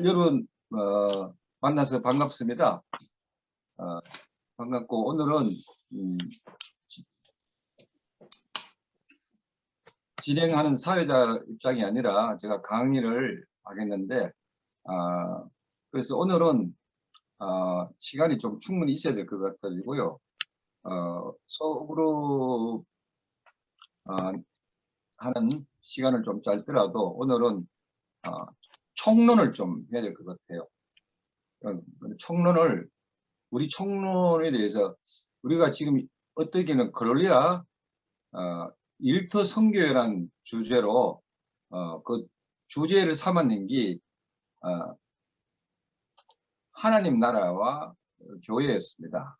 여러분 만나서 반갑습니다. 반갑고 오늘은 진행하는 사회자 입장이 아니라 제가 강의를 하겠는데 그래서 오늘은 시간이 좀 충분히 있어야 될 것 같아지고요. 소그룹 하는 시간을 좀 짧더라도 오늘은 총론을 좀 해야 될 것 같아요. 총론을 우리 총론에 대해서 우리가 지금 어떻게는 그럴리아 일터 선교회란 주제로 그 주제를 삼았는 게 하나님 나라와 교회였습니다.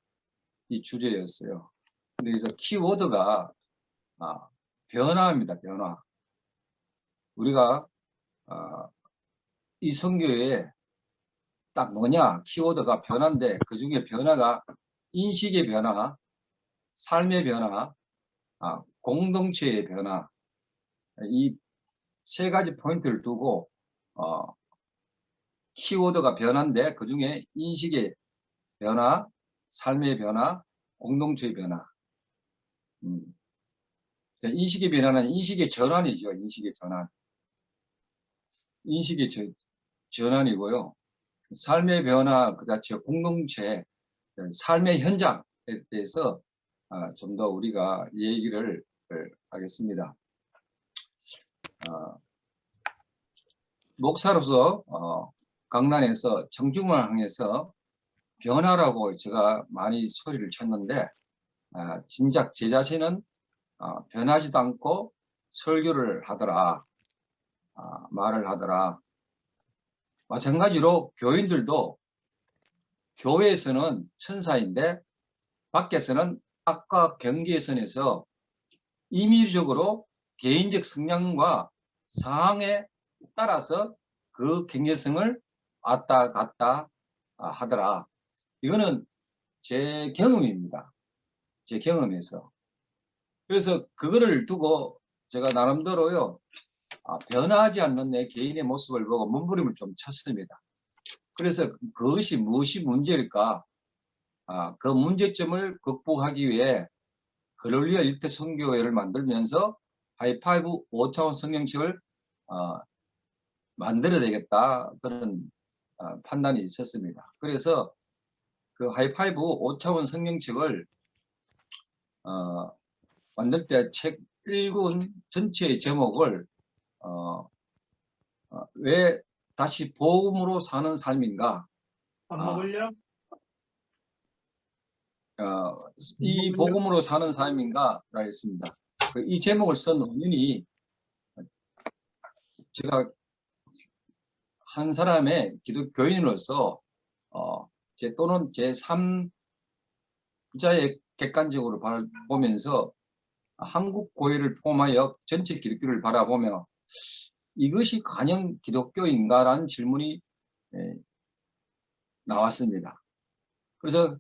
이 주제였어요. 근데 그래서 키워드가 변화입니다. 변화. 우리가 이 선교회에 딱 뭐냐 키워드가 변화인데 그 중에 변화가 인식의 변화, 삶의 변화, 공동체의 변화, 이 세 가지 포인트를 두고 키워드가 변화인데 그 중에 인식의 변화, 삶의 변화, 공동체의 변화. 인식의 변화는 인식의 전환이죠. 인식의 전환. 인식의 전환이고요. 삶의 변화 그 자체 공동체, 삶의 현장에 대해서 좀 더 우리가 얘기를 하겠습니다. 목사로서 강단에서 정중을 향해서 변화라고 제가 많이 소리를 쳤는데 진작 제 자신은 변하지도 않고 설교를 하더라, 말을 하더라. 마찬가지로 교인들도 교회에서는 천사인데 밖에서는 악과 경계의 선에서 임의적으로 개인적 성향과 상황에 따라서 그 경계성을 왔다 갔다 하더라. 이거는 제 경험입니다. 제 경험에서. 그래서 그거를 두고 제가 나름대로요 변화하지 않는 내 개인의 모습을 보고 몸부림을 좀 쳤습니다. 그래서 그것이 무엇이 문제일까? 그 문제점을 극복하기 위해 그럴리아 일대 선교회를 만들면서 하이파이브 5차원 성경책을 만들어야 되겠다 그런 판단이 있었습니다. 그래서 그 하이파이브 5차원 성경책을 만들 때 책 1권 전체의 제목을 왜 다시 복음으로 사는 삶인가? 밥 먹을려? 이 복음으로 사는 삶인가? 라 했습니다. 이 제목을 쓴 원인이 제가 한 사람의 기독교인으로서 또는 제 3자의 객관적으로 보면서 한국 교회를 포함하여 전체 기독교를 바라보며 이것이 가령 기독교인가라는 질문이 나왔습니다. 그래서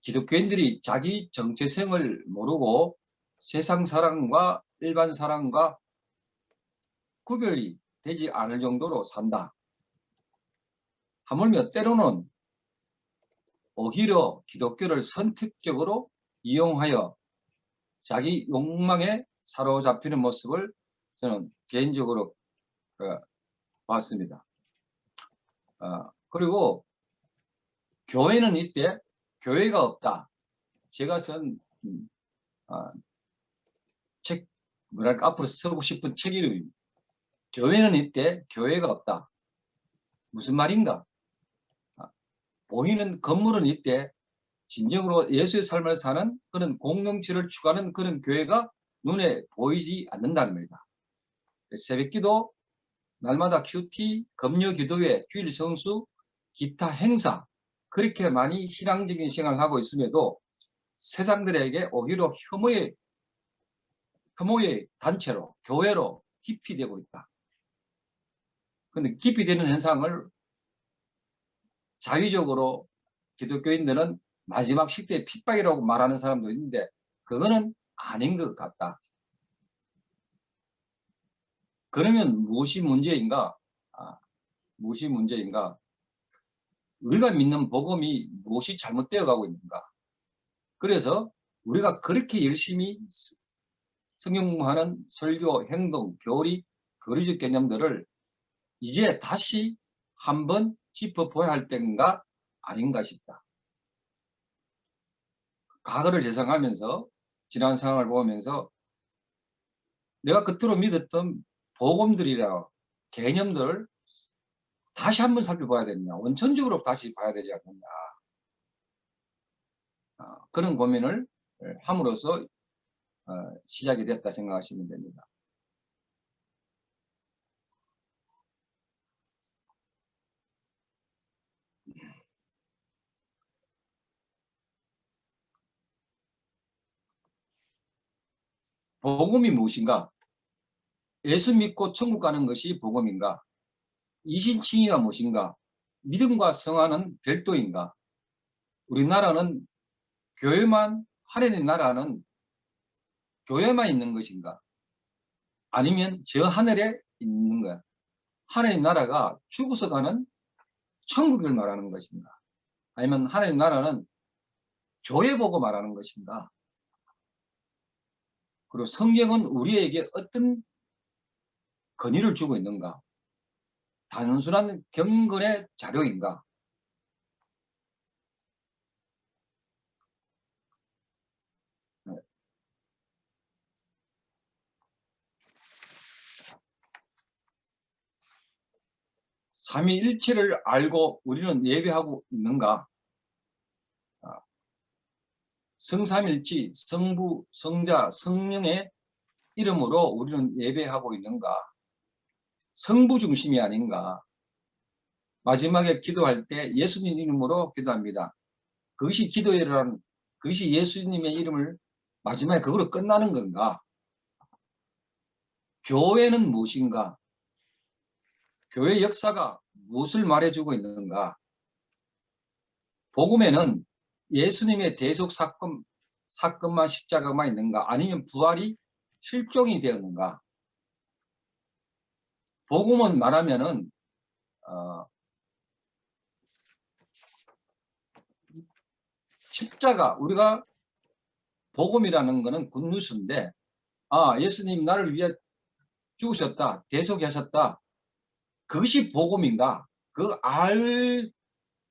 기독교인들이 자기 정체성을 모르고 세상 사람과 일반 사람과 구별이 되지 않을 정도로 산다. 하물며 때로는 오히려 기독교를 선택적으로 이용하여 자기 욕망에 사로잡히는 모습을 저는 개인적으로 봤습니다. 그리고 교회는 이때 교회가 없다. 제가 쓴 책, 뭐랄까 앞으로 쓰고 싶은 책 이름입니다. 교회는 이때 교회가 없다. 무슨 말인가? 보이는 건물은 이때 진정으로 예수의 삶을 사는 그런 공동체를 추구하는 그런 교회가 눈에 보이지 않는다는 겁니다. 새벽기도, 날마다 큐티, 금요 기도회, 주일 성수, 기타 행사 그렇게 많이 신앙적인 생활을 하고 있음에도 세상들에게 오히려 혐오의 단체로 교회로 깊이 되고 있다. 그런데 깊이 되는 현상을 자의적으로 기독교인들은 마지막 10대의 핍박이라고 말하는 사람도 있는데 그거는 아닌 것 같다. 그러면 무엇이 문제인가? 무엇이 문제인가? 우리가 믿는 복음이 무엇이 잘못되어 가고 있는가? 그래서 우리가 그렇게 열심히 성경 공부하는 설교, 행동, 교리, 거리적 개념들을 이제 다시 한번 짚어봐야 할 때인가 아닌가 싶다. 과거를 재상하면서 지난 상황을 보면서 내가 그토록 믿었던 복음들이라 개념들을 다시 한번 살펴봐야 되느냐, 원천적으로 다시 봐야 되지 않느냐, 그런 고민을 함으로써 시작이 됐다 생각하시면 됩니다. 복음이 무엇인가? 예수 믿고 천국 가는 것이 복음인가? 이신칭의가 무엇인가? 믿음과 성화는 별도인가? 우리나라는 교회만, 하나님 나라는 교회만 있는 것인가? 아니면 저 하늘에 있는 거야? 하나님 나라가 죽어서 가는 천국을 말하는 것인가? 아니면 하나님 나라는 교회 보고 말하는 것인가? 그리고 성경은 우리에게 어떤 권위를 주고 있는가? 단순한 경건의 자료인가? 삼위일체를 알고 우리는 예배하고 있는가? 성삼일치, 성부, 성자, 성령의 이름으로 우리는 예배하고 있는가? 성부 중심이 아닌가? 마지막에 기도할 때 예수님 이름으로 기도합니다. 그것이 기도회라는, 그것이 예수님의 이름을 마지막에 그걸로 끝나는 건가? 교회는 무엇인가? 교회 역사가 무엇을 말해주고 있는가? 복음에는 예수님의 대속 사건만 십자가만 있는가? 아니면 부활이 실종이 되었는가? 복음은 말하면은 십자가, 우리가 복음이라는 것은 굿뉴스인데, 예수님 나를 위해 죽으셨다, 대속하셨다, 그것이 복음인가?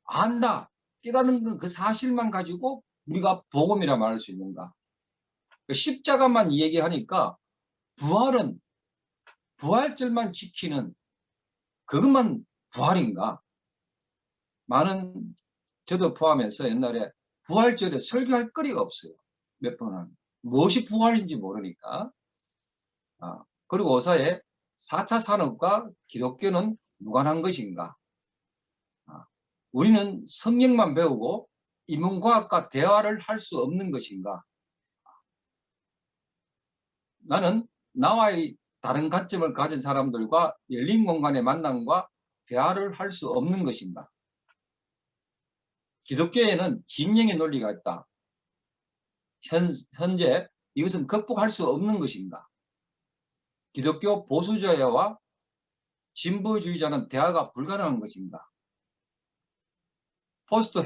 안다, 깨닫는 그 사실만 가지고 우리가 복음이라 말할 수 있는가? 십자가만 얘기하니까 부활은 부활절만 지키는 그것만 부활인가? 많은, 저도 포함해서 옛날에 부활절에 설교할 거리가 없어요. 몇 번은. 무엇이 부활인지 모르니까. 그리고 오사에 4차 산업과 기독교는 무관한 것인가? 우리는 성경만 배우고 인문과학과 대화를 할 수 없는 것인가? 나는 나와의 다른 관점을 가진 사람들과 열린 공간의 만남과 대화를 할 수 없는 것인가? 기독교에는 진영의 논리가 있다. 현재 이것은 극복할 수 없는 것인가? 기독교 보수주의와 진보주의자는 대화가 불가능한 것인가? 포스트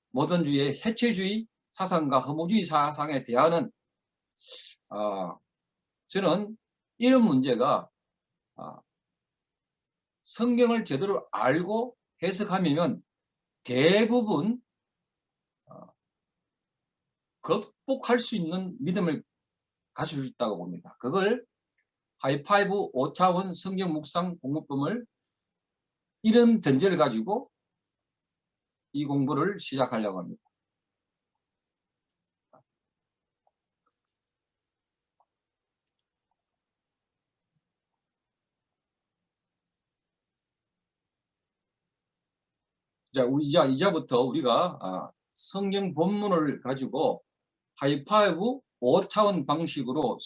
모던주의의 해체주의 사상과 허무주의 사상의 대화는 저는 이런 문제가 성경을 제대로 알고 해석하면 대부분 극복할 수 있는 믿음을 가질 수 있다고 봅니다. 그걸 하이파이브 5차원 성경 묵상 공부법을 이런 전제를 가지고 이 공부를 시작하려고 합니다. 자, 이제부터 우리가 성경 본문을 가지고 하이파이브 5차원 방식으로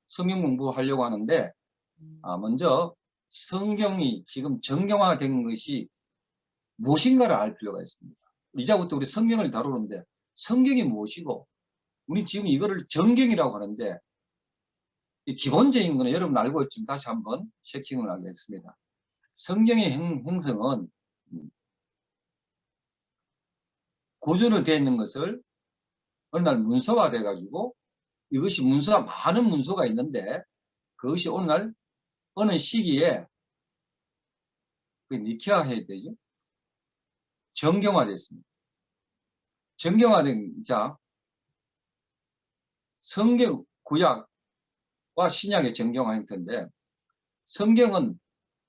성경 공부하려고 하는데, 먼저 성경이 지금 정경화된 것이 무엇인가를 알 필요가 있습니다. 이제부터 우리 성경을 다루는데 성경이 무엇이고, 우리 지금 이거를 정경이라고 하는데, 이 기본적인 거는 여러분 알고 있지만 다시 한번 체킹을 하겠습니다. 성경의 형성은 구조로 되어 있는 것을 어느 날 문서화돼 가지고 이것이 많은 문서가 있는데 그것이 오늘날 어느 시기에 니케아 해야 되죠. 정경화됐습니다. 정경화된 성경 구약과 신약의 정경화 형태인데 성경은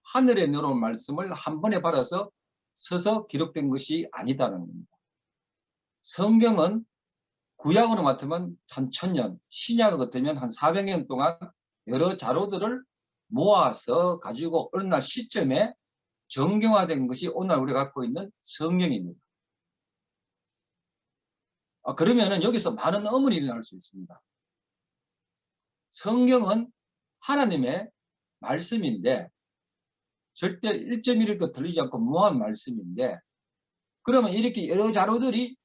하늘에 내려온 말씀을 한 번에 받아서 서서 기록된 것이 아니다는 겁니다. 성경은 구약으로 맡으면 한 1000년, 신약을 같으면 한 400년 동안 여러 자료들을 모아서 가지고 어느 날 시점에 정경화된 것이 오늘 우리가 갖고 있는 성경입니다. 그러면은 여기서 많은 의문이 일어날 수 있습니다. 성경은 하나님의 말씀인데 절대 1.1도 틀리지 않고 무한 말씀인데 그러면 이렇게 여러 자료들이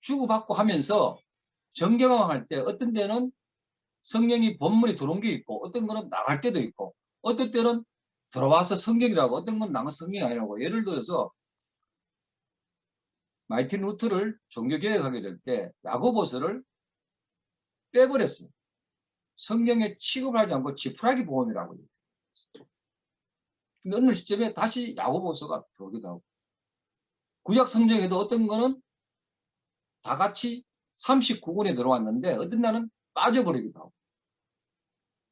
주고받고 하면서 정경화할 때 어떤 때는 성경이 본문이 들어온 게 있고 어떤 거는 나갈 때도 있고 어떤 때는 들어와서 성경이라고 어떤 건 나가 성경이 아니라고 예를 들어서 마이틴 루터를 종교개혁하게 될 때 야고보서를 빼버렸어요. 성경에 취급하지 않고 지푸라기 보험이라고 해요. 근데 어느 시점에 다시 야고보서가 들어오기도 하고 구약 성경에도 어떤 거는 다 같이 39권에 들어왔는데 어떤 날은 빠져버리기도 하고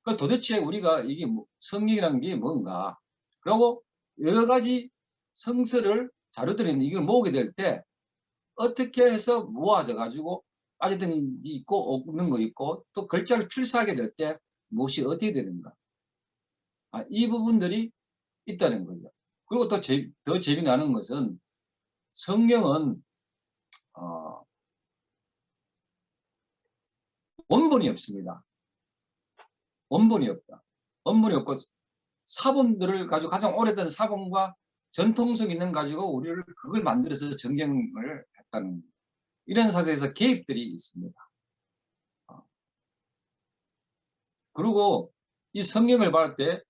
그러니까 도대체 우리가 이게 성경이라는 게 뭔가 그리고 여러 가지 성서를 자료들이 있는데 이걸 모으게 될 때 어떻게 해서 모아져 가지고 빠져든 게 있고 없는 거 있고 또 글자를 필사하게 될 때 무엇이 어떻게 되는가 이 부분들이 있다는 거죠. 그리고 더 재미나는 것은 성경은 원본이 없습니다. 원본이 없다. 원본이 없고 사본들을 가지고 가장 오래된 사본과 전통성 있는 가지고 우리를 그걸 만들어서 정경을 했다는 이런 사실에서 개입들이 있습니다. 그리고 이 성경을 볼 때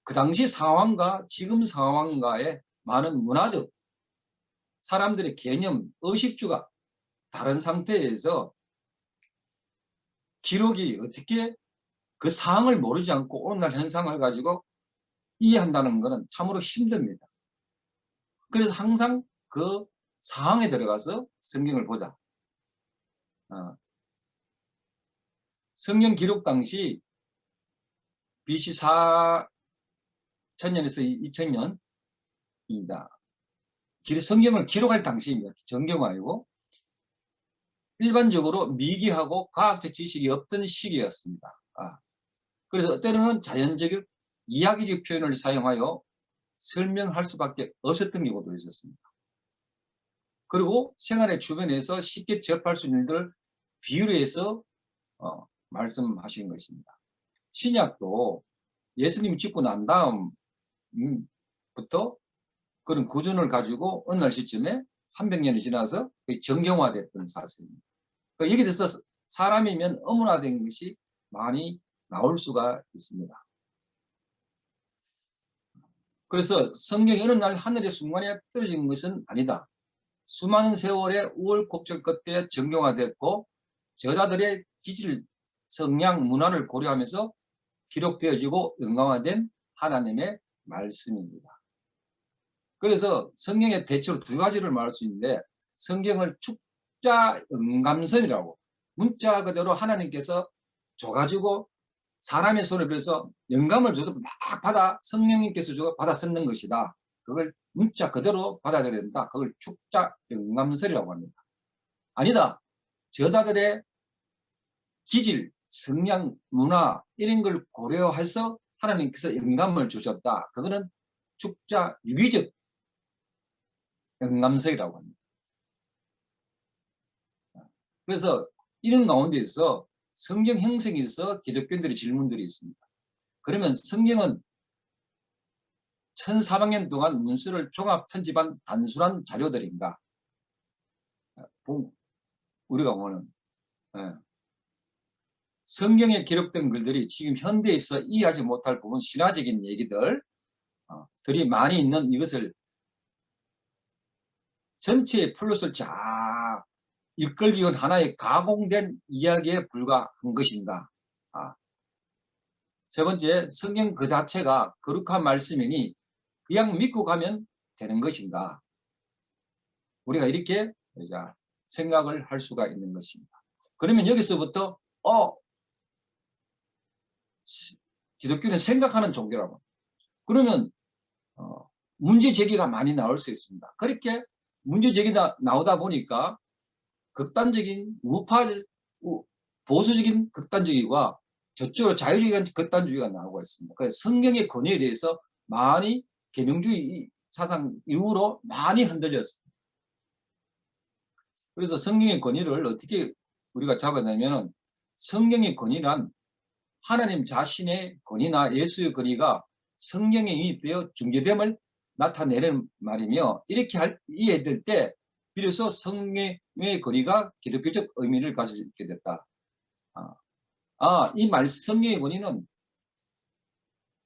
그 당시 상황과 지금 상황과의 많은 문화적 사람들의 개념, 의식주가 다른 상태에서 기록이 어떻게 그 상황을 모르지 않고 오늘날 현상을 가지고 이해한다는 것은 참으로 힘듭니다. 그래서 항상 그 상황에 들어가서 성경을 보자. 성경 기록 당시 BC 4000년에서 2000년입니다. 성경을 기록할 당시입니다. 정경화이고 일반적으로 미기하고 과학적 지식이 없던 시기였습니다. 그래서 때로는 자연적 이야기적 표현을 사용하여 설명할 수밖에 없었던 경우도 있었습니다. 그리고 생활의 주변에서 쉽게 접할 수 있는 일들을 비유로 해서 말씀하신 것입니다. 신약도 예수님 찍고 난 다음부터 그런 구준을 가지고 어느 날 시점에 300년이 지나서 정경화됐던 사실입니다. 그러니까 여기 대해서 사람이면 어문화된 것이 많이 나올 수가 있습니다. 그래서 성경이 어느 날 하늘의 순간에 떨어진 것은 아니다. 수많은 세월의 우월곡절 끝에 정경화됐고 저자들의 기질, 성향, 문화를 고려하면서 기록되어지고 영감화된 하나님의 말씀입니다. 그래서 성경에 대체로 두 가지를 말할 수 있는데 성경을 축자 영감선이라고 문자 그대로 하나님께서 줘가지고 사람의 손을 빌어서 영감을 줘서 막 성령님께서 받아 쓰는 것이다. 그걸 문자 그대로 받아들여야 된다. 그걸 축자 영감설이라고 합니다. 아니다. 저자들의 기질, 성향, 문화 이런 걸 고려해서 하나님께서 영감을 주셨다. 그거는 축자 유기적 영감설이라고 합니다. 그래서 이런 가운데서 성경 형성에 있어서 기독교인들의 질문들이 있습니다. 그러면 성경은 1400년 동안 문서를 종합 편집한 단순한 자료들인가? 우리가 보는 성경에 기록된 글들이 지금 현대에서 이해하지 못할 부분 신화적인 얘기들 들이 많이 있는 이것을 전체의 플롯을 쫙 이끌기 위한 하나의 가공된 이야기에 불과한 것인가. 세 번째, 성경 그 자체가 거룩한 말씀이니 그냥 믿고 가면 되는 것인가. 우리가 이렇게 생각을 할 수가 있는 것입니다. 그러면 여기서부터 기독교는 생각하는 종교라고. 그러면 문제 제기가 많이 나올 수 있습니다. 그렇게 문제 제기가 나오다 보니까 극단적인 보수적인 극단주의와 저쪽으로 자유주의라는 극단주의가 나오고 있습니다. 그래서 성경의 권위에 대해서 많이 계명주의 사상 이후로 많이 흔들렸습니다. 그래서 성경의 권위를 어떻게 우리가 잡아내면 성경의 권위란 하나님 자신의 권위나 예수의 권위가 성경에 인입되어 중재됨을 나타내는 말이며 이렇게 이해될 때 비로소 성경의 권위가 기독교적 의미를 가지고 있게 됐다. 이 성경의 권위는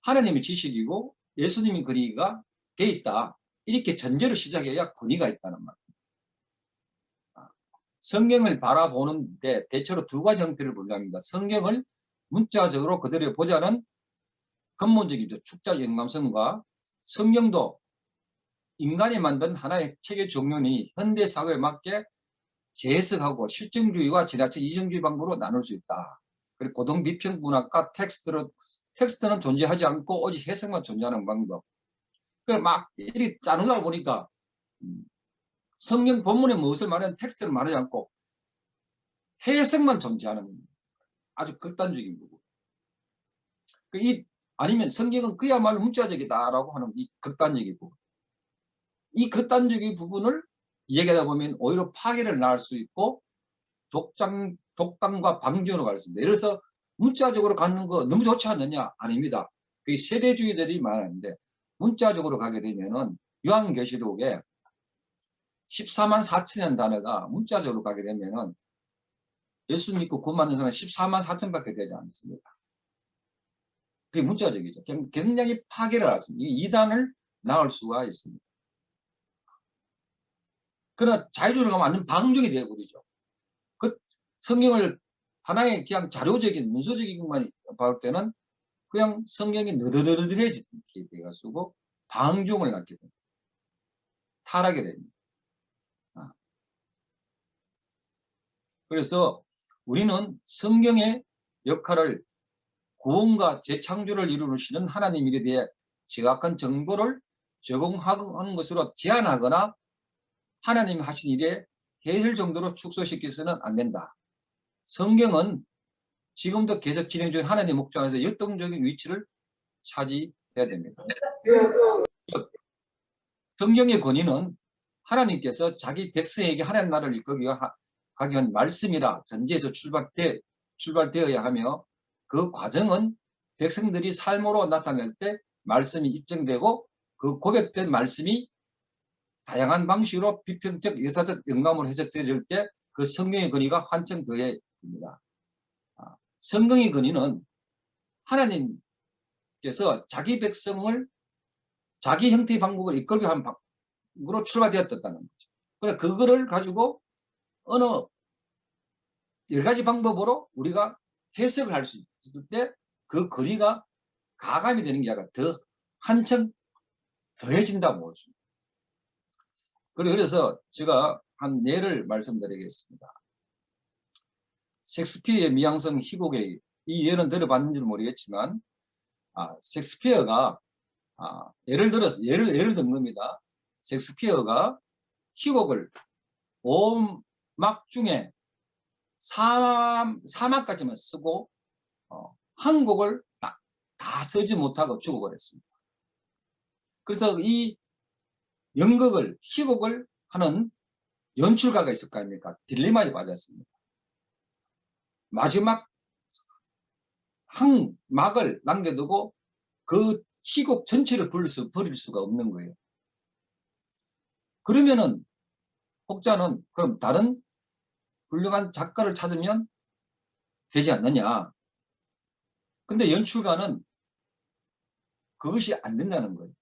하나님의 지식이고 예수님의 권위가 돼 있다. 이렇게 전제로 시작해야 권위가 있다는 말입니다. 성경을 바라보는데 대체로 두 가지 형태를 분류합니다. 성경을 문자적으로 그대로 보자는 근본적이죠. 축자 영감성과 성경도 인간이 만든 하나의 체계 종론이 현대 사회에 맞게 재해석하고 실증주의와 지나쳐 이성주의 방법으로 나눌 수 있다. 그리고 고등 비평문학과 텍스트는 존재하지 않고 오직 해석만 존재하는 방법. 그걸 막 이리 짜누다 보니까 성경 본문에 무엇을 말하는 텍스트를 말하지 않고 해석만 존재하는 아주 극단적인 부분. 아니면 성경은 그야말로 문자적이다라고 하는 이 극단적인 부분. 이 극단적인 부분을 이야기하다 보면 오히려 파괴를 낳을 수 있고 독단과 방지로 갈 수 있습니다. 예를 들어서 문자적으로 가는 거 너무 좋지 않느냐? 아닙니다. 그 세대주의들이 많은데 문자적으로 가게 되면은 요한계시록에 14만 4천이라는 단어가 문자적으로 가게 되면은 예수 믿고 구원 받는 사람은 14만 4천밖에 되지 않습니다. 그게 문자적이죠. 굉장히 파괴를 하습니다. 이단을 낳을 수가 있습니다. 그러나 자유주의로 가면 완전 방종이 되어버리죠. 그 성경을 하나의 그냥 자료적인 문서적인 것만 볼 때는 그냥 성경이 느드느드해지게 돼가지고 방종을 낳게 됩니다. 타락이 됩니다. 그래서 우리는 성경의 역할을 구원과 재창조를 이루시는 하나님 일에 대해 정확한 정보를 제공하는 것으로 제한하거나 하나님이 하신 일에 해설 정도로 축소시켜서는 안 된다. 성경은 지금도 계속 진행 중인 하나님의 목적 안에서 역동적인 위치를 차지해야 됩니다. 성경의 권위는 하나님께서 자기 백성에게 하나님 나라를 이끌기 위한 말씀이라 전제에서 출발되어야 하며 그 과정은 백성들이 삶으로 나타낼 때 말씀이 입증되고 그 고백된 말씀이 다양한 방식으로 비평적 역사적 영감으로 해석되어질 때 그 성경의 권위가 한층 더해집니다. 성경의 권위는 하나님께서 자기 백성을 자기 형태의 방법을 이끌기 위한 방법으로 출발되었다는 거죠. 그래서 그거를 가지고 어느 여러 가지 방법으로 우리가 해석을 할 수 있을 때 그 거리가 가감이 되는 게 아니라 더 한층 더해진다고 볼 수 있습니다. 그래서 제가 한 예를 말씀드리겠습니다. 셰익스피어의 미양성 희곡의 이 예는 들어봤는지는 모르겠지만 셰익스피어가 예를 든 겁니다. 셰익스피어가 희곡을 5막 중에 4막까지만 쓰고 한 곡을 다 쓰지 못하고 죽어버렸습니다. 그래서 이 연극을 희곡을 하는 연출가가 있을 거 아닙니까? 딜레마에 빠졌습니다. 마지막 한 막을 남겨두고 그 희곡 전체를 버릴 수가 없는 거예요. 그러면은 혹자는 그럼 다른 훌륭한 작가를 찾으면 되지 않느냐. 근데 연출가는 그것이 안 된다는 거예요.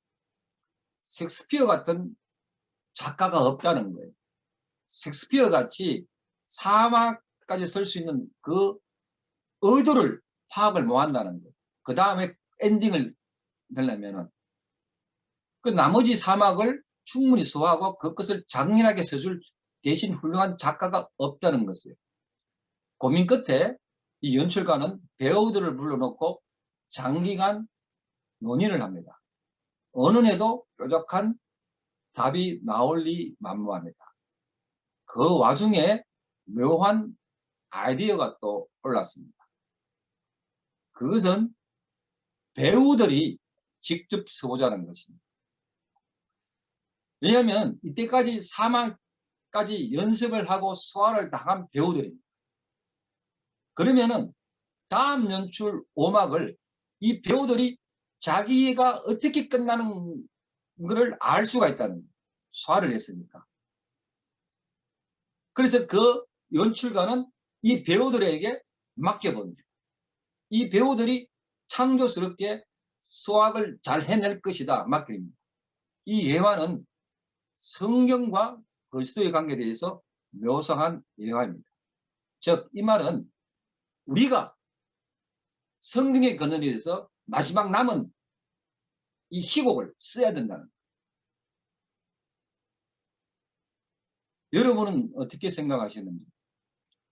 셰익스피어 같은 작가가 없다는 거예요. 셰익스피어 같이 사막까지 쓸 수 있는 그 의도를 파악을 못 한다는 거예요. 그 다음에 엔딩을 내려면은 그 나머지 사막을 충분히 소화하고 그것을 장렬하게 써줄 대신 훌륭한 작가가 없다는 것이에요. 고민 끝에 이 연출가는 배우들을 불러놓고 장기간 논의를 합니다. 어느 해도 뾰족한 답이 나올 리 만무합니다. 그 와중에 묘한 아이디어가 또 올랐습니다. 그것은 배우들이 직접 써보자는 것입니다. 왜냐하면 이때까지 사막까지 연습을 하고 소화를 당한 배우들입니다. 그러면은 다음 연출 5막을 이 배우들이 자기가 어떻게 끝나는 것을 알 수가 있다는 거예요. 소화를 했으니까. 그래서 그 연출가는 이 배우들에게 맡겨봅니다. 이 배우들이 창조스럽게 소화를 잘 해낼 것이다 맡깁니다. 이 예화는 성경과 그리스도의 관계에 대해서 묘사한 예화입니다. 즉 이 말은 우리가 성경의 근원에 대해서 마지막 남은 이 희곡을 써야 된다는 거예요. 여러분은 어떻게 생각하시는지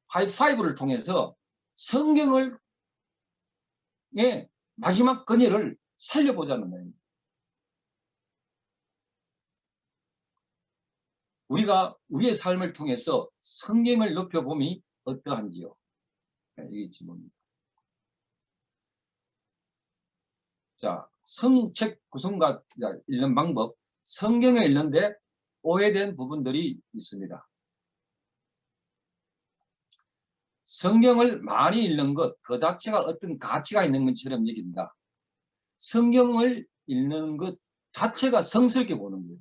하이파이브를 통해서 성경을 마지막 근원을 살려보자는 거예요. 우리가 우리의 삶을 통해서 성경을 높여봄이 어떠한지요? 이게 질문입니다. 자, 성책 구성과 읽는 방법, 성경을 읽는데 오해된 부분들이 있습니다. 성경을 많이 읽는 것, 그 자체가 어떤 가치가 있는 것처럼 여긴다. 성경을 읽는 것 자체가 성스럽게 보는 거예요.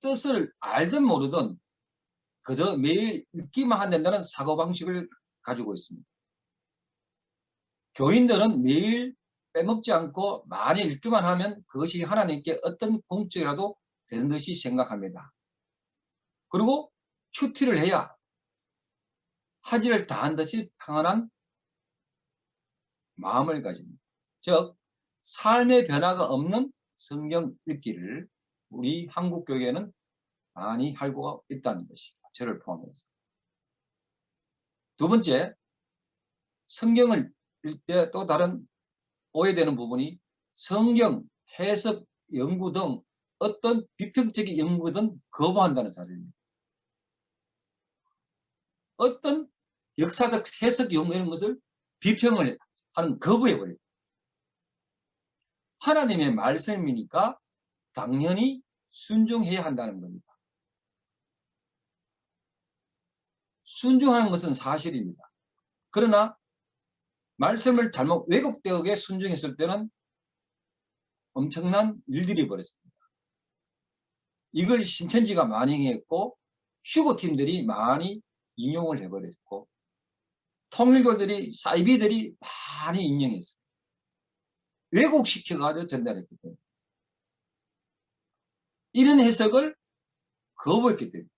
뜻을 알든 모르든 그저 매일 읽기만 한다는 사고방식을 가지고 있습니다. 교인들은 매일 빼먹지 않고 많이 읽기만 하면 그것이 하나님께 어떤 공적이라도 되는 듯이 생각합니다. 그리고 큐티를 해야 하지를 다한 듯이 평안한 마음을 가집니다. 즉 삶의 변화가 없는 성경 읽기를 우리 한국교회는 많이 하고 있다는 것입니다. 저를 포함해서. 두 번째, 성경을 읽을 때 또 다른 오해되는 부분이 성경, 해석, 연구 등 어떤 비평적인 연구든 거부한다는 사실입니다. 어떤 역사적 해석 연구 이런 것을 비평을 하는 거부해버려요. 하나님의 말씀이니까 당연히 순종해야 한다는 겁니다. 순종하는 것은 사실입니다. 그러나 말씀을 잘못 왜곡되게 순종했을 때는 엄청난 일들이 벌어집니다. 이걸 신천지가 많이 했고 휴거팀들이 많이 인용을 해버렸고 통일교들이 사이비들이 많이 인용했어요. 왜곡시켜가지고 전달했기 때문에 이런 해석을 거부했기 때문에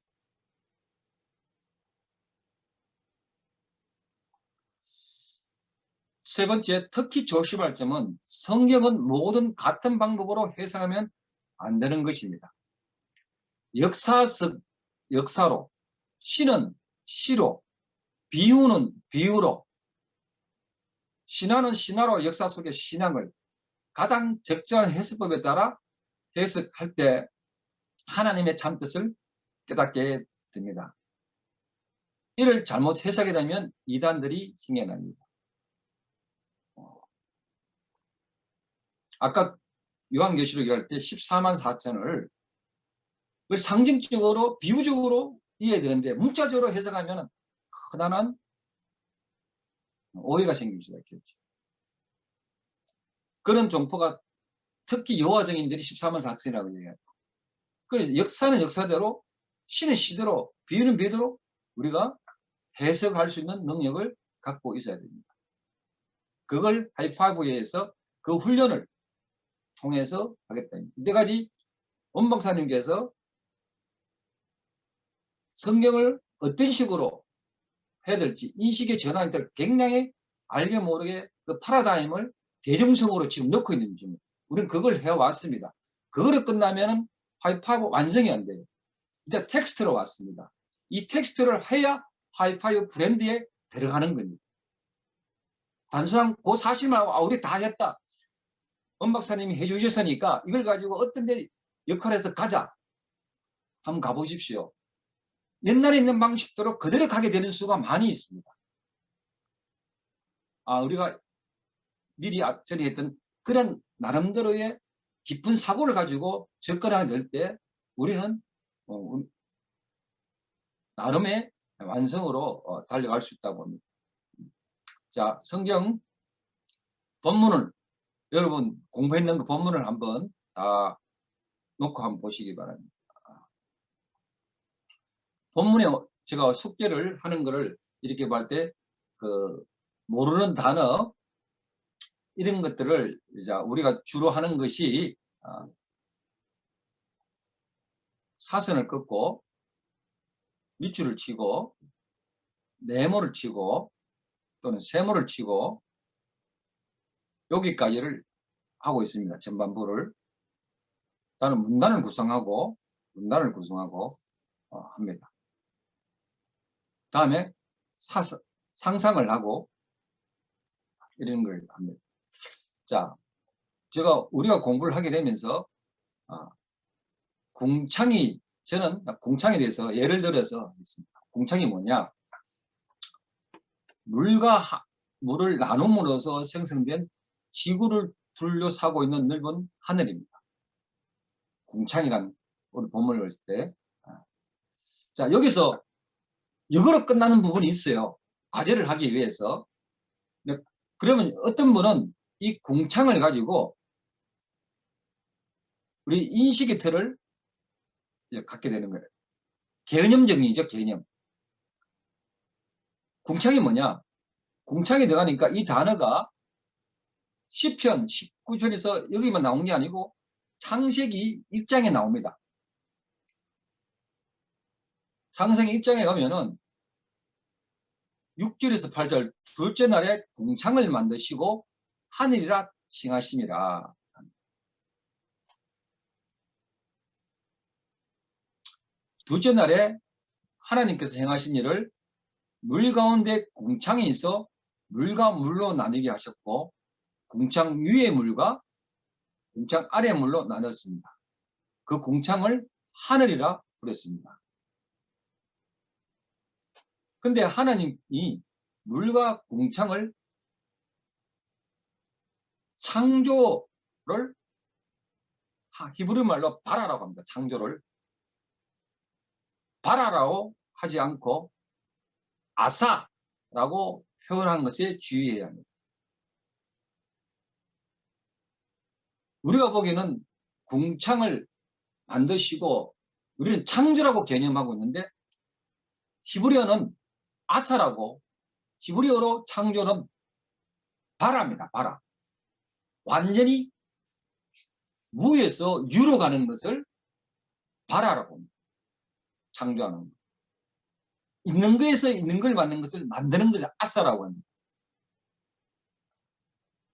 세 번째, 특히 조심할 점은 성경은 모든 같은 방법으로 해석하면 안 되는 것입니다. 역사적 역사로, 시는 시로, 비유는 비유로, 신화는 신화로 역사 속의 신앙을 가장 적절한 해석법에 따라 해석할 때 하나님의 참뜻을 깨닫게 됩니다. 이를 잘못 해석하게 되면 이단들이 생겨납니다. 아까 요한계시록 얘기할 때 14만 4천을 상징적으로 비유적으로 이해해야 되는데 문자적으로 해석하면 커다란 오해가 생길 수가 있겠죠. 그런 종포가 특히 여호와정인들이 14만 4천이라고 얘기해요. 그래서 역사는 역사대로 시는 시대로 비유는 비유대로 우리가 해석할 수 있는 능력을 갖고 있어야 됩니다. 그걸 하이파이브에서 그 훈련을 통해서 하겠다. 이때까지 원 박사님께서 성경을 어떤 식으로 해야 될지 인식의 전환이 될 굉장히 알게 모르게 그 파라다임을 대중성으로 지금 넣고 있는 중입니다. 우리는 그걸 해왔습니다. 그거를 끝나면은 하이파이브 완성이 안 돼요. 이제 텍스트로 왔습니다. 이 텍스트를 해야 하이파이브 브랜드에 들어가는 겁니다. 단순한 그 사실만 우리 다 했다. 원 박사님이 해주셨으니까 이걸 가지고 어떤 데 역할에서 가자. 한번 가보십시오. 옛날에 있는 방식대로 그대로 가게 되는 수가 많이 있습니다. 우리가 미리 전에 했던 그런 나름대로의 깊은 사고를 가지고 접근할 때 우리는 나름의 완성으로 달려갈 수 있다고 봅니다. 자, 성경 본문을 여러분 공부했는 그 본문을 한번 다 놓고 한번 보시기 바랍니다. 본문에 제가 숙제를 하는 거를 이렇게 볼 때 그 모르는 단어 이런 것들을 이제 우리가 주로 하는 것이 사선을 긋고 밑줄을 치고 네모를 치고 또는 세모를 치고 여기까지를 하고 있습니다. 전반부를. 다른 문단을 구성하고 합니다. 다음에 상상을 하고 이런 걸 합니다. 자, 우리가 공부를 하게 되면서 저는 궁창에 대해서 예를 들어서 있습니다. 궁창이 뭐냐? 물과 물을 나눔으로써 생성된 지구를 둘러싸고 있는 넓은 하늘입니다. 궁창이란 우리 본문을 볼 때. 자, 여기서 이거로 끝나는 부분이 있어요. 과제를 하기 위해서. 그러면 어떤 분은 이 궁창을 가지고 우리 인식의 틀을 갖게 되는 거예요. 개념 정리죠, 개념. 궁창이 뭐냐? 궁창에 들어가니까 이 단어가 시편 19편에서 여기만 나온 게 아니고 창세기 1장에 나옵니다. 창세기 1장에 가면은 6절에서 8절 둘째 날에 궁창을 만드시고 하늘이라 칭하심이라. 둘째 날에 하나님께서 행하신 일을 물 가운데 궁창이 있어 물과 물로 나뉘게 하셨고 궁창 위의 물과 궁창 아래의 물로 나눴습니다. 그 궁창을 하늘이라 부르습니다. 근데 하나님이 물과 궁창을 창조를 히브리 말로 바라라고 합니다. 창조를 바라라고 하지 않고 아사라고 표현한 것에 주의해야 합니다. 우리가 보기에는 궁창을 만드시고 우리는 창조라고 개념하고 있는데 히브리어는 아사라고 히브리어로 창조는 바라입니다. 바라. 완전히 무에서 유로 가는 것을 바라라고 합니다. 창조하는 것. 있는 거에서 있는 걸 만든 것을 만드는 것을 아사라고 합니다.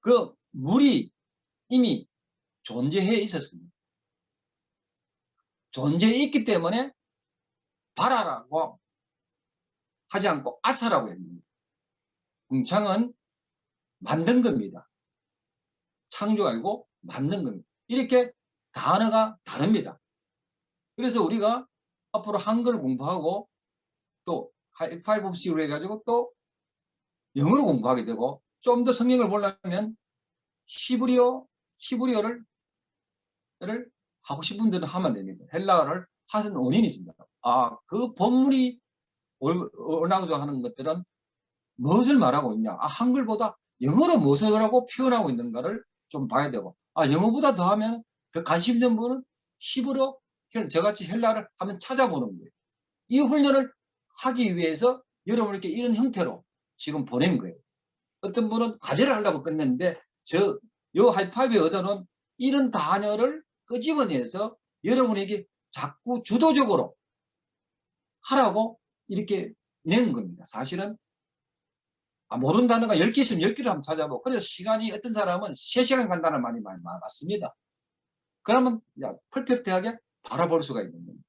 그 물이 이미 존재해 있었습니다. 존재해 있기 때문에 바라라고 하지 않고 아사라고 했습니다. 궁창은 만든 겁니다. 창조가 아니고 만든 겁니다. 이렇게 단어가 다릅니다. 그래서 우리가 앞으로 한글을 공부하고 또 하이파이브식으로 해가지고 또 영어로 공부하게 되고 좀 더 성경을 보려면 히브리어를 하고 싶은 분들은 하면 됩니다. 헬라어를 하는 원인이 있습니다. 그 본문이 원하고자 하는 것들은 무엇을 말하고 있냐? 한글보다 영어로 무엇을 하고 표현하고 있는가를 좀 봐야 되고, 영어보다 더하면 더 관심 있는 분은 히브리어, 저같이 헬라어를 한번 찾아보는 거예요. 이 훈련을 하기 위해서 여러분에게 이런 형태로 지금 보낸 거예요. 어떤 분은 과제를 하려고 끝냈는데 요 하이파이브의 의도는 이런 단어를 끄집어내서 여러분에게 자꾸 주도적으로 하라고 이렇게 낸 겁니다. 사실은 모르는 단어가 10개 있으면 10개를 한번 찾아보고, 그래서 시간이 어떤 사람은 3시간 간다는 말이 많이 맞습니다. 그러면 퍼펙트하게 바라볼 수가 있는 겁니다.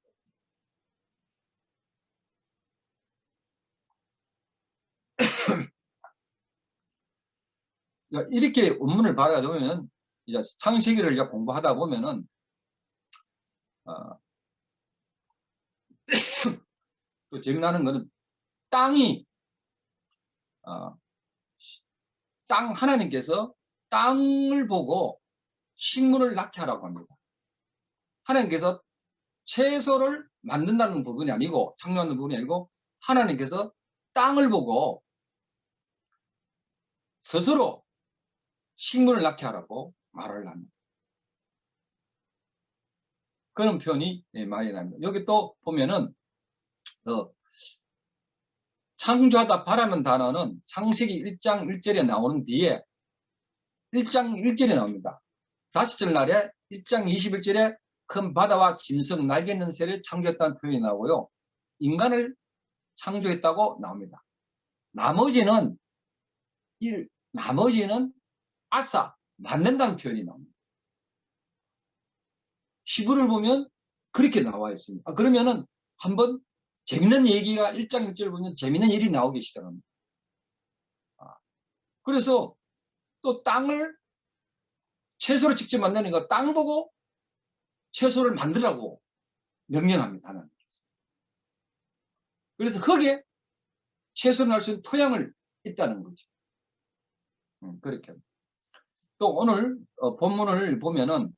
이렇게 원문을 봐가지고 이제 창세기를 이제 공부하다 보면은 또 재미나는 거는 땅이 땅 하나님께서 땅을 보고 식물을 낳게 하라고 합니다. 하나님께서 채소를 만든다는 부분이 아니고, 창조하는 부분이 아니고, 하나님께서 땅을 보고 스스로 식물을 낳게 하라고 말을 합니다. 그런 표현이 많이 납니다. 여기 또 보면은 창조하다 바라는 단어는 창세기 1장 1절에 나오는 뒤에 1장 1절에 나옵니다. 다섯째 날에 1장 21절에 큰 바다와 짐승 날개 있는 새를 창조했다는 표현이 나오고요. 인간을 창조했다고 나옵니다. 나머지는 아싸 만든다는 표현이 나옵니다. 히브리를 보면 그렇게 나와 있습니다. 그러면은 한번 재밌는 얘기가 1장 1절을 보면 재밌는 일이 나오기 시작합니다. 그래서 또 땅을 채소를 직접 만드니까 땅 보고 채소를 만들라고 명령합니다. 하나님께서. 그래서 흙에 채소를 날 수 있는 토양을 있다는 거죠. 그렇게. 또 오늘 본문을 보면은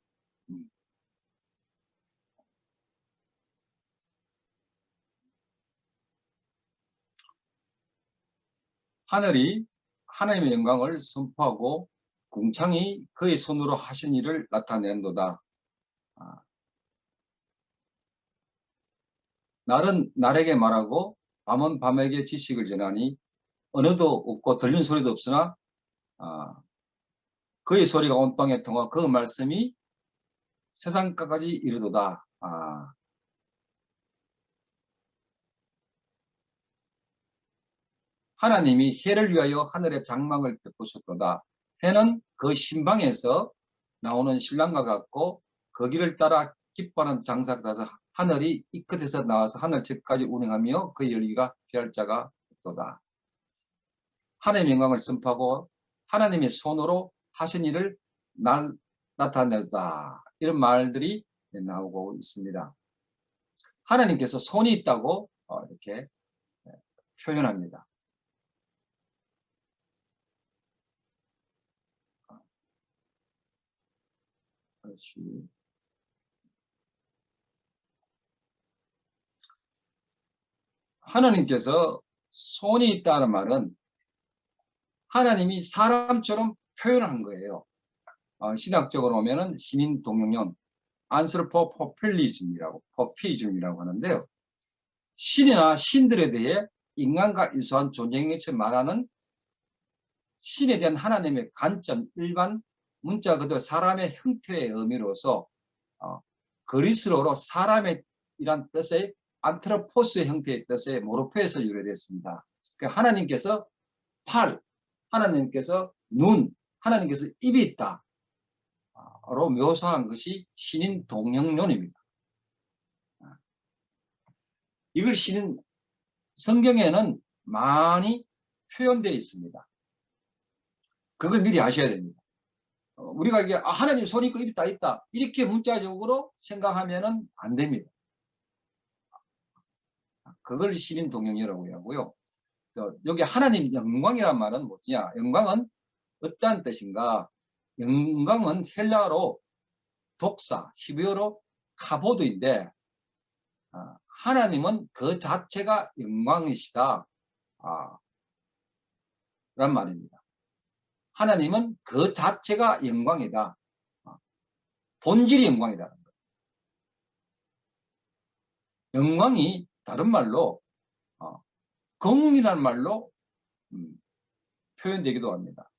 하늘이 하나님의 영광을 선포하고 궁창이 그의 손으로 하신 일을 나타낸도다. 날은 날에게 말하고 밤은 밤에게 지식을 전하니 언어도 없고 들리는 소리도 없으나 그의 소리가 온 땅에 통하 그 말씀이 세상까지 이르도다. 하나님이 해를 위하여 하늘의 장막을 베푸셨도다. 해는 그 신방에서 나오는 신랑과 같고 그 길을 따라 기뻐하는 장사가 가서 하늘이 이 끝에서 나와서 하늘 끝까지 운행하며 그 열기가 피할 자가 없도다. 하나님의 영광을 선포하고 하나님의 손으로 하신 일을 나타내다. 이런 말들이 나오고 있습니다. 하나님께서 손이 있다고 이렇게 표현합니다. 그렇지. 하나님께서 손이 있다는 말은 하나님이 사람처럼 표현한 거예요. 신학적으로 보면은 신인 동용론 안스로포피즘이라고 하는데요. 신이나 신들에 대해 인간과 유사한 존재에서 말하는 신에 대한 하나님의 관점, 일반 문자 그대로 사람의 형태의 의미로서 그리스로로 사람의 이란 뜻의 안트로포스의 형태의 뜻의 모로페에서 유래됐습니다. 그러니까 하나님께서 팔, 하나님께서 눈, 하나님께서 입이 있다. 로 묘사한 것이 신인 동령론입니다. 이걸 성경에는 많이 표현되어 있습니다. 그걸 미리 아셔야 됩니다. 우리가 이게 하나님 손이 있고 입이 있다 이렇게 문자적으로 생각하면은 안 됩니다. 그걸 신인 동령이라고 하고요. 여기 하나님 영광이란 말은 뭐냐? 영광은 어떠한 뜻인가? 영광은 헬라어로 독사, 히브리어로 카보드인데 하나님은 그 자체가 영광이시다 란 말입니다. 하나님은 그 자체가 영광이다. 본질이 영광이다. 영광이 다른 말로 공이라는 말로 표현되기도 합니다.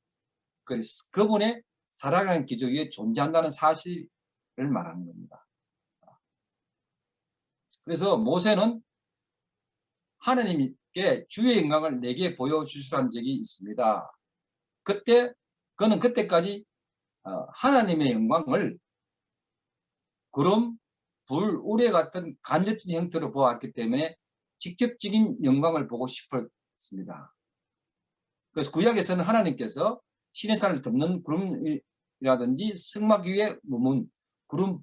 그래서 그분의 살아가는 기적 위에 존재한다는 사실을 말하는 겁니다. 그래서 모세는 하나님께 주의 영광을 내게 보여주시라는 적이 있습니다. 그는 그때까지 하나님의 영광을 구름, 불, 우레 같은 간접적인 형태로 보았기 때문에 직접적인 영광을 보고 싶었습니다. 그래서 구약에서는 하나님께서 신의 산을 덮는 구름이라든지 승막 위에 머문 구름,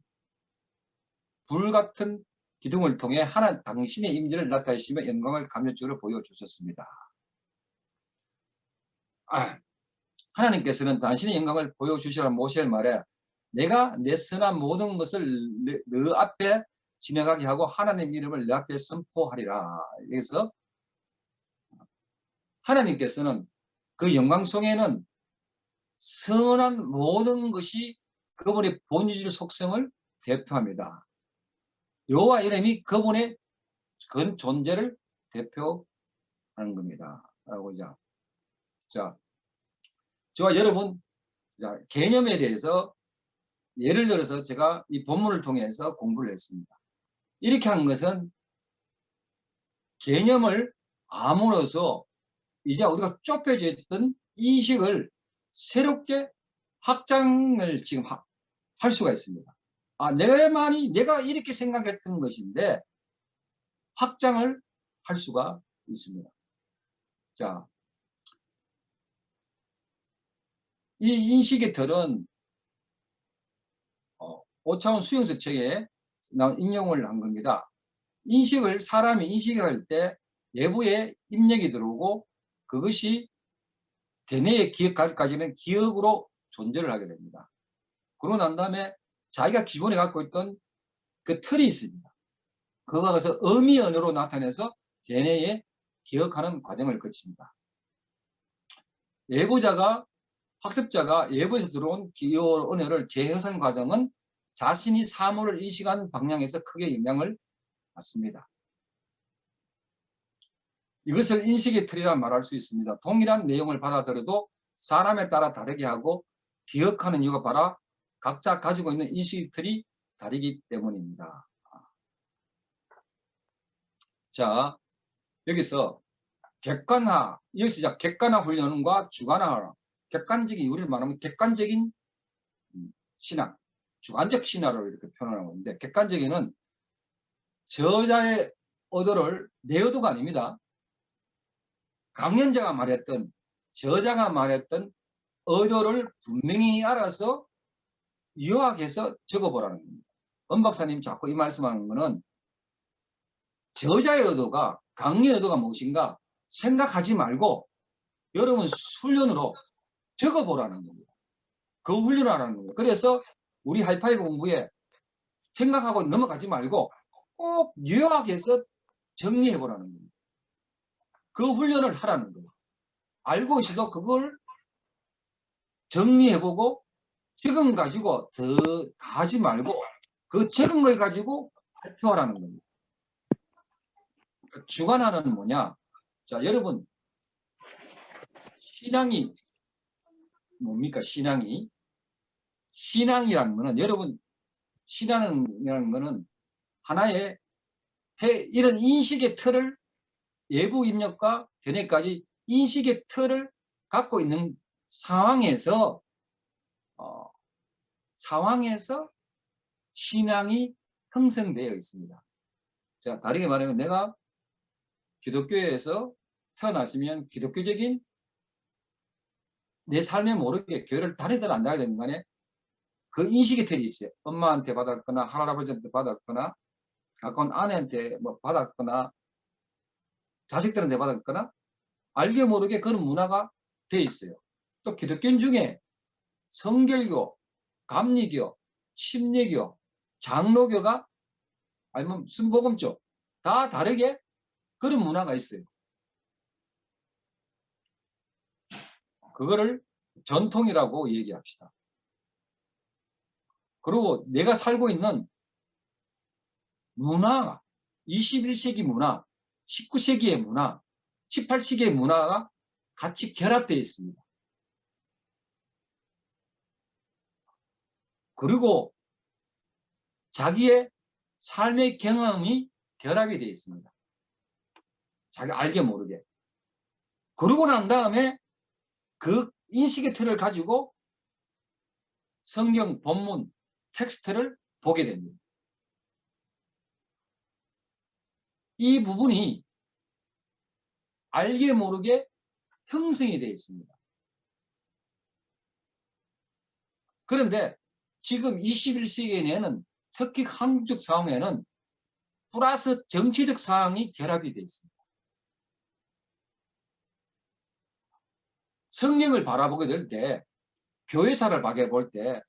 불 같은 기둥을 통해 당신의 임재를 나타내시며 영광을 감격적으로 보여주셨습니다. 하나님께서는 당신의 영광을 보여주시라는 모세의 말에 내가 내 선한 모든 것을 너 앞에 지나가게 하고 하나님 이름을 내 앞에 선포하리라. 그래서 하나님께서는 그 영광 속에는 선한 모든 것이 그분의 본질 속성을 대표합니다. 여호와 이름이 그분의 그 존재를 대표하는 겁니다. 라고 자, 저와 여러분 개념에 대해서 예를 들어서 제가 이 본문을 통해서 공부를 했습니다. 이렇게 한 것은 개념을 암으로써 이제 우리가 좁혀져 있던 인식을 새롭게 확장을 지금 할 수가 있습니다. 내가 이렇게 생각했던 것인데 확장을 할 수가 있습니다. 자, 이 인식의 틀은 오차원 수용석 책에 인용을 한 겁니다. 사람이 인식할 때 내부에 입력이 들어오고 그것이 대뇌에 기억할까지는 기억으로 존재를 하게 됩니다. 그러고 난 다음에 자기가 기본에 갖고 있던 그 틀이 있습니다. 그거가 가서 의미 언어로 나타내서 대뇌에 기억하는 과정을 거칩니다. 학습자가 예부에서 들어온 기호 언어를 재해석 과정은 자신이 사물을 인식하는 방향에서 크게 영향을 받습니다. 이것을 인식의 틀이라 말할 수 있습니다. 동일한 내용을 받아들여도 사람에 따라 다르게 하고 기억하는 이유가 바로 각자 가지고 있는 인식의 틀이 다르기 때문입니다. 자, 여기서 여기서 객관화 훈련과 주관화, 우리를 말하면 객관적인 신앙, 주관적 신화로 이렇게 표현하고 있는데, 객관적인은 저자의 의도를 내 의도가 아닙니다. 강연자가 말했던, 저자가 말했던 의도를 분명히 알아서 요약해서 적어보라는 겁니다. 엄 박사님 자꾸 이 말씀하는 거는 저자의 의도가, 강의 의도가 무엇인가 생각하지 말고 여러분 훈련으로 적어보라는 겁니다. 그 훈련을 하라는 겁니다. 그래서 우리 하이파이브 공부에 생각하고 넘어가지 말고 꼭 요약해서 정리해보라는 겁니다. 그 훈련을 하라는 거예요. 알고 있어도 그걸 정리해보고 적은 가지고 더 가지 말고 그 적은 걸 가지고 발표하라는 겁니다. 주관하는 뭐냐? 자, 여러분 신앙이 뭡니까? 신앙이라는 거는 여러분 신앙이라는 거는 하나의 이런 인식의 틀을 외부 입력과 견해까지 인식의 틀을 갖고 있는 상황에서 신앙이 형성되어 있습니다. 자, 다르게 말하면 내가 기독교에서 태어났으면 기독교적인 내 삶에 모르게 교회를 다니든 안 다니든 간에 그 인식의 틀이 있어요. 엄마한테 받았거나 할아버지한테 받았거나 가까운 아내한테 받았거나 자식들한테 받았거나 알게 모르게 그런 문화가 돼 있어요. 또 기독교 중에 성결교, 감리교, 침례교, 장로교가 아니면 순복음교 다 다르게 그런 문화가 있어요. 그거를 전통이라고 얘기합시다. 그리고 내가 살고 있는 문화, 21세기 문화, 19세기의 문화, 18세기의 문화가 같이 결합되어 있습니다. 그리고 자기의 삶의 경험이 결합이 되어 있습니다. 자기 알게 모르게. 그러고 난 다음에 그 인식의 틀을 가지고 성경 본문 텍스트를 보게 됩니다. 이 부분이 알게 모르게 형성이 되어 있습니다. 그런데 지금 21세기에는 특히 한국적 상황에는 플러스 정치적 사항이 결합이 되어 있습니다. 성경을 바라보게 될 때, 교회사를 바라볼 때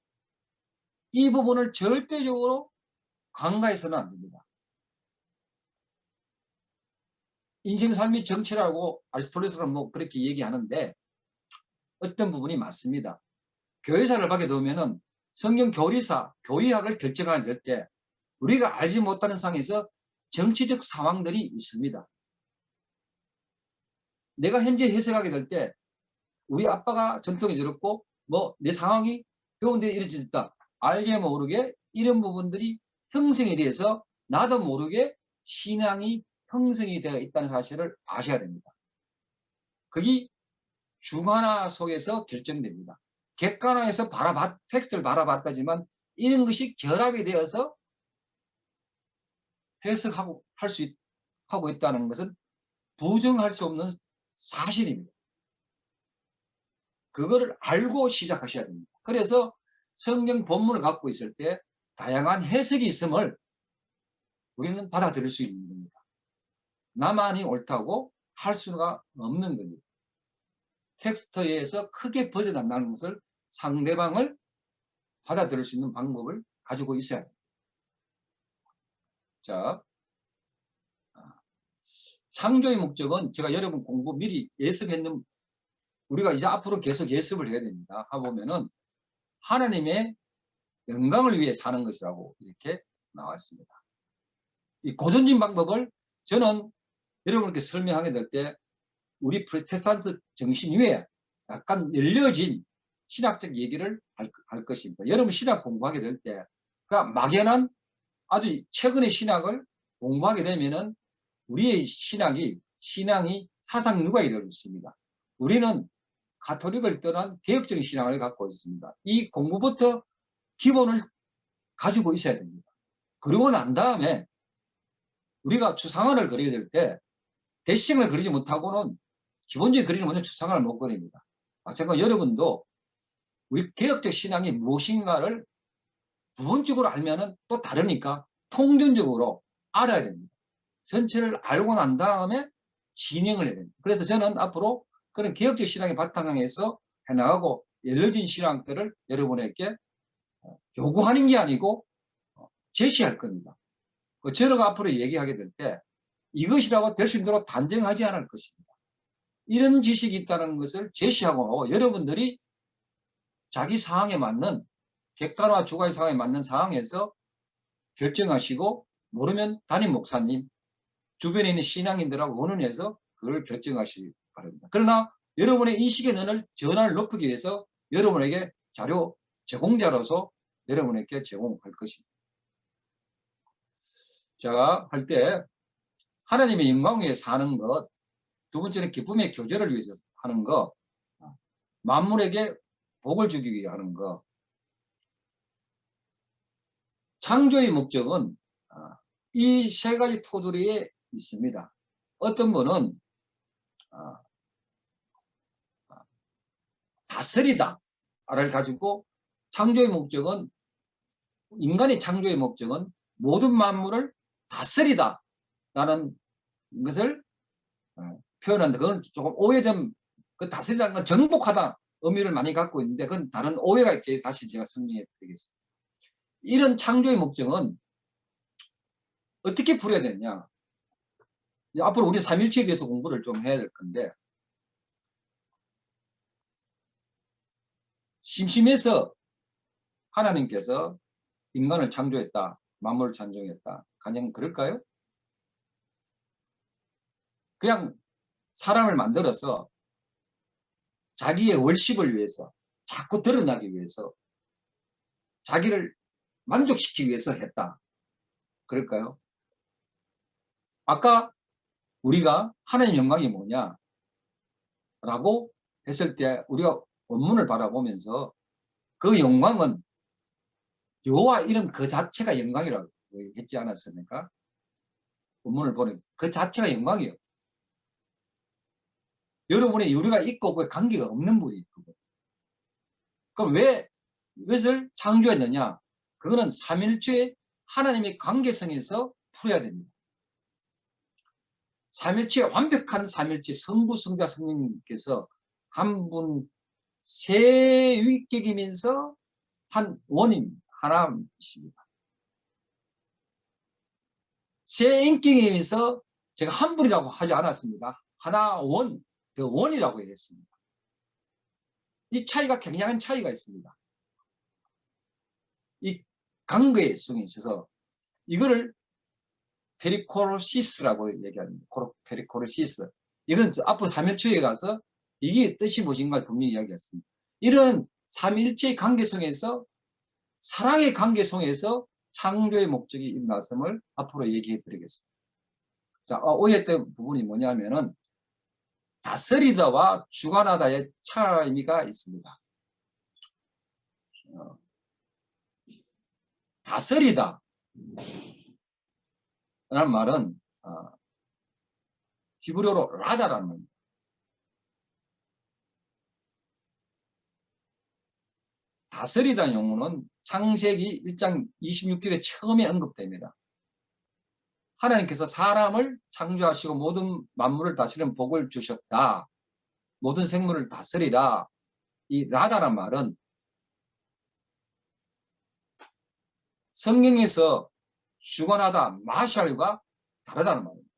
이 부분을 절대적으로 간과해서는 안 됩니다. 인생 삶이 정치라고 아리스토텔레스는 뭐 그렇게 얘기하는데 어떤 부분이 맞습니다. 교회사를 하게 되면은 성경 교리사, 교의학을 결정하게 될 때 우리가 알지 못하는 상황에서 정치적 상황들이 있습니다. 내가 현재 해석하게 될 때 우리 아빠가 전통이 저렇고 뭐 내 상황이 병원에 이루어졌다. 알게 모르게 이런 부분들이 형성이 돼서 나도 모르게 신앙이 형성이 되어 있다는 사실을 아셔야 됩니다. 그게 중하나 속에서 결정됩니다. 객관화해서 텍스트를 바라봤다지만 이런 것이 결합이 되어서 해석하고 하고 있다는 것은 부정할 수 없는 사실입니다. 그거를 알고 시작하셔야 됩니다. 그래서 성경 본문을 갖고 있을 때 다양한 해석이 있음을 우리는 받아들일 수 있는 겁니다. 나만이 옳다고 할 수가 없는 겁니다. 텍스트에서 크게 벗어난다는 것을 상대방을 받아들일 수 있는 방법을 가지고 있어야 됩니다. 자, 창조의 목적은 제가 여러분 공부 미리 예습했는 우리가 이제 앞으로 계속 예습을 해야 됩니다. 하보면은 하나님의 영광을 위해 사는 것이라고 이렇게 나왔습니다. 이 고전진 방법을 저는 여러분께 설명하게 될 때 우리 프로테스탄트 정신 위에 약간 열려진 신학적 얘기를 할 것입니다. 여러분 신학 공부하게 될 때 그러니까 막연한 아주 최근의 신학을 공부하게 되면은 우리의 신앙이 사상 누각이 되고 있습니다. 우리는 가톨릭을 떠난 개혁적인 신앙을 갖고 있습니다. 이 공부부터 기본을 가지고 있어야 됩니다. 그러고 난 다음에 우리가 추상화를 그리게 될 때 대칭을 그리지 못하고는 기본적인 그리는 먼저 추상화를 못 그립니다. 마찬가지로 여러분도 우리 개혁적 신앙이 무엇인가를 부분적으로 알면은 또 다르니까 통전적으로 알아야 됩니다. 전체를 알고 난 다음에 진행을 해야 됩니다. 그래서 저는 앞으로 그런 개혁적 신앙의 바탕에서 해나가고 열려진 신앙들을 여러분에게 요구하는 게 아니고 제시할 겁니다. 저는 앞으로 얘기하게 될 때 이것이라고 될 수 있도록 단정하지 않을 것입니다. 이런 지식이 있다는 것을 제시하고 여러분들이 자기 상황에 맞는 객관화 주관의 상황에 맞는 상황에서 결정하시고 모르면 담임 목사님 주변에 있는 신앙인들하고 의논해서 그걸 결정하시기 바랍니다. 그러나 여러분의 인식의 면을 전환을 높이기 위해서 여러분에게 자료 제공자로서 여러분에게 제공할 것입니다. 자, 할 때 하나님의 영광 위에 사는 것, 두 번째는 기쁨의 교제를 위해서 하는 것, 만물에게 복을 주기 위해 하는 것. 창조의 목적은 이 세 가지 토두리에 있습니다. 어떤 분은 다스리다를 가지고 창조의 목적은 인간의 창조의 목적은 모든 만물을 다스리다 라는 것을 표현하는데 그건 조금 오해된 그 다스리다는 건 정복하다 의미를 많이 갖고 있는데 그건 다른 오해가 있게 다시 제가 설명해 드리겠습니다. 이런 창조의 목적은 어떻게 풀어야 되느냐. 앞으로 우리 삼일체에 대해서 공부를 좀 해야 될 건데 심심해서 하나님께서 인간을 창조했다. 만물을 창조했다. 가령 그럴까요? 그냥 사람을 만들어서 자기의 월십을 위해서 자꾸 드러나기 위해서 자기를 만족시키기 위해서 했다. 그럴까요? 아까 우리가 하나님의 영광이 뭐냐 라고 했을 때 우리가 원문을 바라보면서 그 영광은 여호와 이름 그 자체가 영광이라고 했지 않았습니까? 원문을 보니 그 자체가 영광이에요. 여러분의 우리가 있고 없고에 관계가 없는 분이 있고. 그럼 왜 이것을 창조했느냐? 그거는 삼일체의 하나님의 관계성에서 풀어야 됩니다. 삼일체 완벽한 삼일체 성부, 성자, 성령님께서 한 분 세 위격이면서 한 원입니다. 하나이십니다. 세 인격이면서 제가 한 분이라고 하지 않았습니다. 하나 원, 그 원이라고 했습니다. 이 차이가 굉장한 차이가 있습니다. 이 관계성에 있어서 이거를 페리코로시스라고 얘기합니다. 페리코로시스. 이건 앞으로 삼일체에 가서 이게 뜻이 무엇인가를 분명히 이야기했습니다. 이런 삼일체의 관계성에서 사랑의 관계성에서 창조의 목적이 있는 말씀을 앞으로 얘기해 드리겠습니다. 자, 오해했던 부분이 뭐냐면은 다스리다와 주관하다의 차이가 있습니다. 다스리다 라는 말은 히브리어로 라다라는 말입니다. 다스리다는 용어는 창세기 1장 26절에 처음에 언급됩니다. 하나님께서 사람을 창조하시고 모든 만물을 다스리는 복을 주셨다. 모든 생물을 다스리라. 이 라다란 말은 성경에서 주관하다 마샬과 다르다는 말입니다.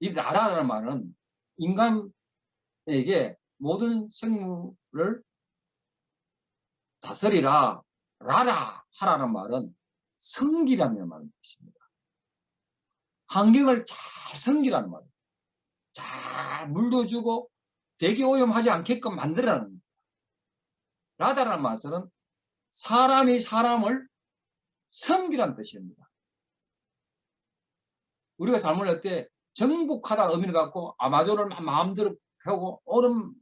이 라다라는 말은 인간에게 모든 생물을 다스리라, 라라 하라는 말은 섬기라는 말입니다. 환경을 잘 섬기라는 말입니다. 잘 물도 주고 대기 오염하지 않게끔 만들라는 겁니다. 라다라는 말은 사람이 사람을 섬기라는 뜻입니다. 우리가 잘못할 때 정복하다 의미를 갖고 아마존을 마음대로 하고 얼음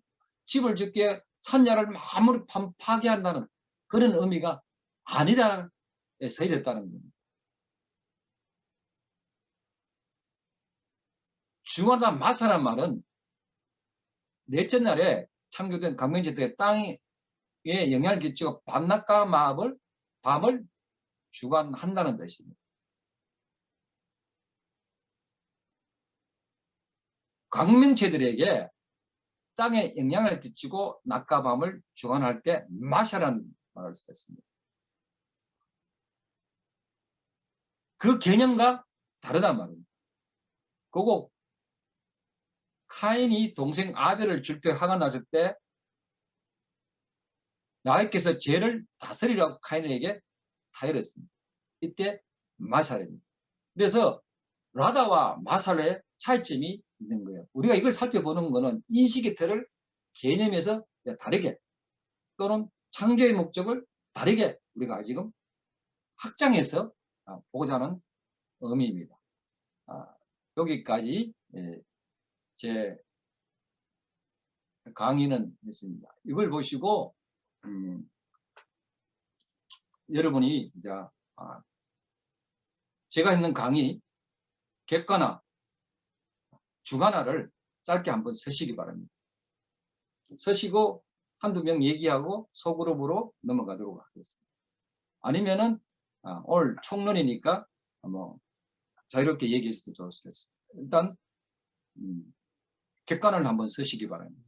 집을 짓게 산야를 마음으로 파괴한다는 그런 의미가 아니다에 서있다는 겁니다. 주관하다 마사란 말은 넷째 날에 창조된 강명제 때 땅에 영향을 끼치고 밤낮과 밤을 주관한다는 뜻입니다. 광명체들에게 땅에 영향을 끼치고 낮과 밤을 주관할 때 마샤라는 말을 썼습니다. 그 개념과 다르단 말입니다. 그리고 카인이 동생 아벨을 줄때 화가 났을 때 야훼께서 죄를 다스리라고 카인에게 타이랬습니다. 이때 마샬입니다. 그래서 라다와 마샬의 차이점이 있는 거예요. 우리가 이걸 살펴보는 것은 인식의 틀을 개념에서 다르게 또는 창조의 목적을 다르게 우리가 지금 확장해서 보고자 하는 의미입니다. 여기까지 제 강의는 했습니다. 이걸 보시고 여러분이 이제 제가 했는 강의 객관화, 주관화를 짧게 한번 쓰시기 바랍니다. 쓰시고 한두 명 얘기하고 소그룹으로 넘어가도록 하겠습니다. 아니면은 오늘 총론이니까 뭐 자유롭게 얘기해서도 좋겠습니다. 일단 객관을 한번 쓰시기 바랍니다.